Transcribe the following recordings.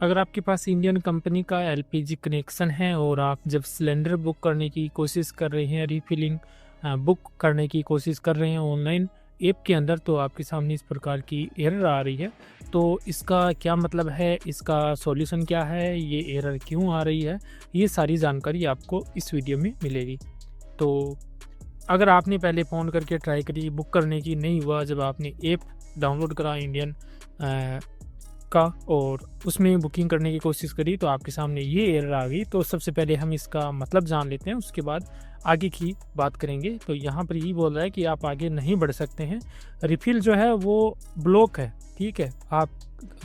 अगर आपके पास Indian company का एलपीजी कनेक्शन है और आप जब सिलेंडर बुक करने की कोशिश कर रहे हैं, रीफिलिंग बुक करने की कोशिश कर रहे हैं ऑनलाइन ऐप के अंदर, तो आपके सामने इस प्रकार की एरर आ रही है। तो इसका क्या मतलब है, इसका सॉल्यूशन क्या है, ये एरर क्यों आ रही है, ये सारी जानकारी आपको इस वीडियो में मिलेगी। तो अगर आपने पहले फ़ोन करके ट्राई करी बुक करने की, नहीं हुआ, जब आपने ऐप डाउनलोड करा इंडियन का और उसमें बुकिंग करने की कोशिश करी तो आपके सामने ये एरर आ गई। तो सबसे पहले हम इसका मतलब जान लेते हैं, उसके बाद आगे की बात करेंगे। तो यहाँ पर ये बोल रहा है कि आप आगे नहीं बढ़ सकते हैं, रिफ़िल जो है वो ब्लॉक है। ठीक है, आप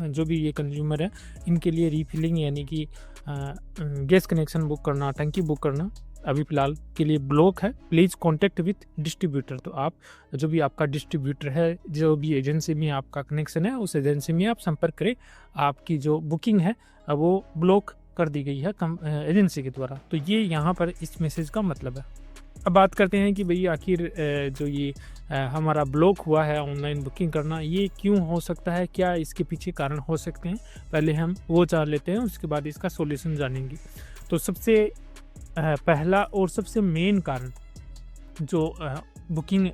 जो भी ये कंज्यूमर है इनके लिए रीफिलिंग यानी कि गैस कनेक्शन बुक करना, टंकी बुक करना अभी फ़िलहाल के लिए ब्लॉक है। Please contact with distributor. तो आप जो भी आपका डिस्ट्रीब्यूटर है, जो भी एजेंसी में आपका कनेक्शन है, उस एजेंसी में आप संपर्क करें। आपकी जो बुकिंग है वो ब्लॉक कर दी गई है एजेंसी के द्वारा। तो ये यहाँ पर इस मैसेज का मतलब है। अब बात करते हैं कि भई आखिर जो ये हमारा ब्लॉक हुआ है ऑनलाइन बुकिंग करना, ये क्यों हो सकता है, क्या इसके पीछे कारण हो सकते हैं, पहले हम वो जान लेते हैं, उसके बाद इसका सॉल्यूशन जानेंगे। तो सबसे पहला और सबसे मेन कारण जो बुकिंग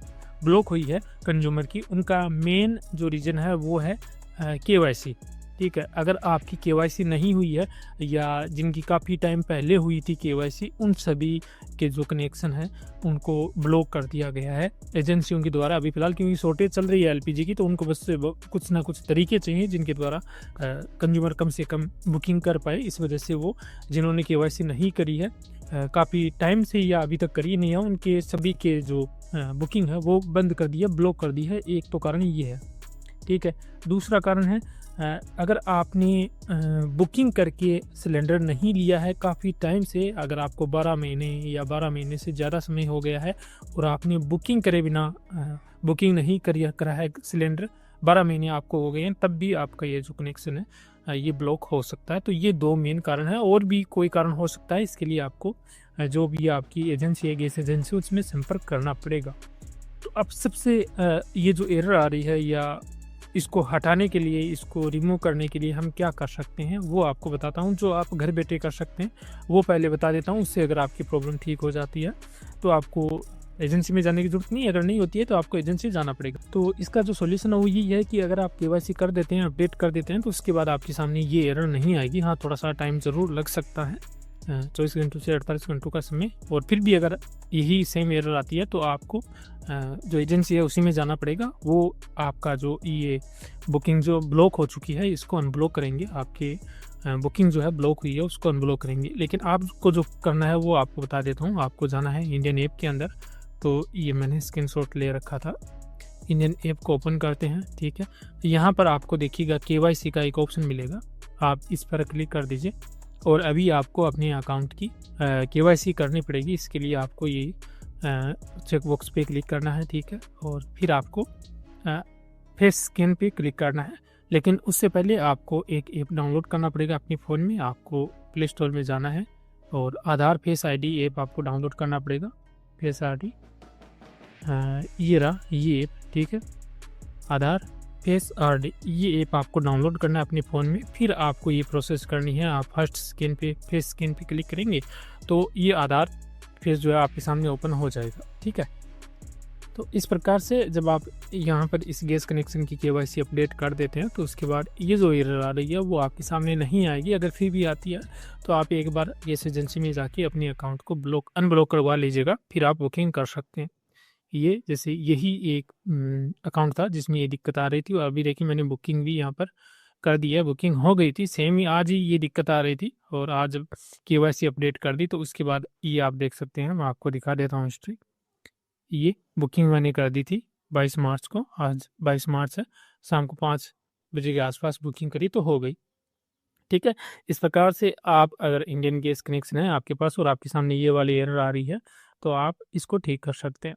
ब्लॉक हुई है कंज्यूमर की, उनका मेन जो रीज़न है वो है केवाईसी। ठीक है, अगर आपकी केवाईसी नहीं हुई है या जिनकी काफ़ी टाइम पहले हुई थी केवाईसी, उन सभी के जो कनेक्शन हैं उनको ब्लॉक कर दिया गया है एजेंसियों के द्वारा अभी फ़िलहाल, क्योंकि शॉर्टेज चल रही है एलपीजी की। तो उनको बस कुछ ना कुछ तरीके चाहिए जिनके द्वारा कंज्यूमर कम से कम बुकिंग कर पाए। इस वजह से वो जिन्होंने केवाईसी नहीं करी है काफ़ी टाइम से या अभी तक करी नहीं है, उनके सभी के जो बुकिंग है वो बंद कर दी है, ब्लॉक कर दी है। एक तो कारण ये है। ठीक है, दूसरा कारण है अगर आपने बुकिंग करके सिलेंडर नहीं लिया है काफ़ी टाइम से, अगर आपको 12 महीने या 12 महीने से ज़्यादा समय हो गया है और आपने बुकिंग करे बिना बुकिंग नहीं करा है सिलेंडर, 12 महीने आपको हो गए हैं, तब भी आपका ये जो कनेक्शन है ये ब्लॉक हो सकता है। तो ये दो मेन कारण है, और भी कोई कारण हो सकता है। इसके लिए आपको जो भी आपकी एजेंसी है, गैस एजेंसी, उसमें संपर्क करना पड़ेगा। तो अब सबसे ये जो एरर आ रही है या इसको हटाने के लिए, इसको रिमूव करने के लिए हम क्या कर सकते हैं वो आपको बताता हूँ, जो आप घर बैठे कर सकते हैं वो पहले बता देता हूँ। उससे अगर आपकी प्रॉब्लम ठीक हो जाती है तो आपको एजेंसी में जाने की ज़रूरत नहीं है, अगर नहीं होती है तो आपको एजेंसी जाना पड़ेगा। तो इसका जो सॉल्यूशन है वो यही है कि अगर आप केवाईसी कर देते हैं, अपडेट कर देते हैं, तो उसके बाद आपके सामने ये एरर नहीं आएगी। हाँ, थोड़ा सा टाइम ज़रूर लग सकता है, 24 घंटों से 48 घंटों का समय, और फिर भी अगर यही सेम एरर आती है तो आपको जो एजेंसी है उसी में जाना पड़ेगा। वो आपका जो ये बुकिंग जो ब्लॉक हो चुकी है इसको अनब्लॉक करेंगे, आपके बुकिंग जो है ब्लॉक हुई है उसको अनब्लॉक करेंगे। लेकिन आपको जो करना है वो आपको बता देता हूँ। आपको जाना है इंडियन ऐप के अंदर। तो ये मैंने स्क्रीनशॉट ले रखा था। इंडियन ऐप को ओपन करते हैं। ठीक है, यहाँ पर आपको देखिएगा केवाईसी का एक ऑप्शन मिलेगा, आप इस पर क्लिक कर दीजिए और अभी आपको अपने अकाउंट की केवाईसी करनी पड़ेगी। इसके लिए आपको ये चेक बॉक्स पे क्लिक करना है। ठीक है, और फिर आपको फेस स्कैन पे क्लिक करना है। लेकिन उससे पहले आपको एक ऐप डाउनलोड करना पड़ेगा अपने फ़ोन में। आपको प्ले स्टोर में जाना है और आधार फेस आईडी ऐप आपको डाउनलोड करना पड़ेगा। फेस आईडी ये रहा ये ऐप। ठीक है, आधार फेस आईडी, ये ऐप आपको डाउनलोड करना है अपने फ़ोन में। फिर आपको ये प्रोसेस करनी है। आप फर्स्ट स्कैन पे फेस स्कैन पे क्लिक करेंगे तो ये आधार फेस जो है आपके सामने ओपन हो जाएगा। ठीक है, तो इस प्रकार से जब आप यहाँ पर इस गैस कनेक्शन की केवाईसी अपडेट कर देते हैं तो उसके बाद ये जो एरर आ रही है वो आपके सामने नहीं आएगी। अगर फिर भी आती है तो आप एक बार गैस एजेंसी में जाके अपने अकाउंट को अनब्लॉक करवा लीजिएगा, फिर आप बुकिंग कर सकते हैं। ये जैसे यही एक अकाउंट था जिसमें ये दिक्कत आ रही थी, और अभी देखिए मैंने बुकिंग भी यहाँ पर कर दी है, बुकिंग हो गई थी सेम ही, आज ही ये दिक्कत आ रही थी और आज केवाईसी अपडेट कर दी। तो उसके बाद ये आप देख सकते हैं, मैं आपको दिखा देता हूँ हिस्ट्री। ये बुकिंग मैंने कर दी थी 22 मार्च को, आज 22 मार्च है, शाम को 5 बजे के आसपास बुकिंग करी तो हो गई। ठीक है, इस प्रकार से आप अगर इंडियन गैस कनेक्शन है आपके पास और आपके सामने ये वाली एरर आ रही है तो आप इसको ठीक कर सकते हैं।